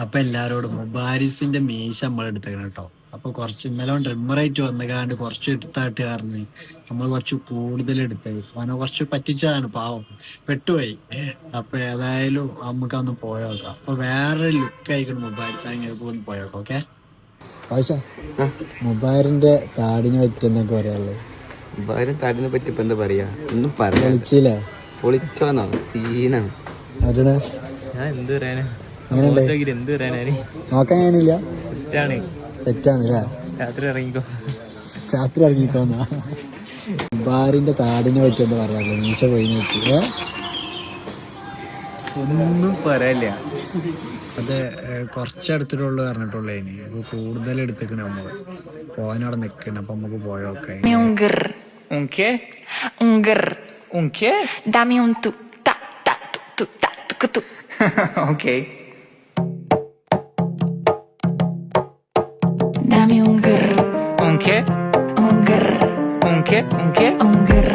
അപ്പൊ എല്ലാരോടും മുബാരിസിന്റെ മീശ നമ്മൾ എടുത്തേക്കണം കേട്ടോ. അപ്പൊ കുറച്ച് ഇന്നലെ ട്രിമ്മറായിട്ട് വന്നുകാണ്ട് കുറച്ച് എടുത്താട്ട് പറഞ്ഞ് നമ്മൾ കുറച്ച് കൂടുതൽ എടുത്തത് അവനെ കുറച്ച് പറ്റിച്ചതാണ്, പാവം പെട്ടുപോയി. അപ്പൊ ഏതായാലും നമുക്കൊന്ന് പോയോക്കാം. അപ്പൊ വേറെ ലുക്ക് ആയിക്കണം മുബാരിസ്, അങ്ങനെ ഒന്ന് പോയോക്കാം. ഓക്കെ മുബാരിന്റെ താടിനെ പറ്റി എന്നൊക്കെ പറയാനുള്ളത്. മുബാരിൻ താടിനെ പറ്റി ഇപ്പൊ എന്താ പറയാ, ഒന്നും പറയാ. പൊളിച്ചോന്നോ സീനാണ്. ഞാൻ എന്ത് പറയാനാ, എന്ത് പറയാനാ. നോക്കാൻ കഴിയണില്ല, സെറ്റാണ് അല്ലേ. രാത്രി ഇറങ്ങിക്കോന്നാ. മുബാരിന്റെ താടിനെ പറ്റി എന്താ പറയാനുള്ളത്, മീശ പോയി നോക്കി. ഒന്നും പറയല്ല. അത് കുറച്ചെടുത്തിട്ടുള്ളു പറഞ്ഞിട്ടുള്ളൂ. ഇനി അപ്പൊ കൂടുതൽ എടുത്തേക്കണ നമ്മള് പോകാനവിടെ നിക്കണ. അപ്പൊ നമുക്ക് പോയോക്കെ. Dame un tu ta ta tu ta tu. Okay. Dame un grr. Un qué? Un grr. Un qué? Un qué? Un grr.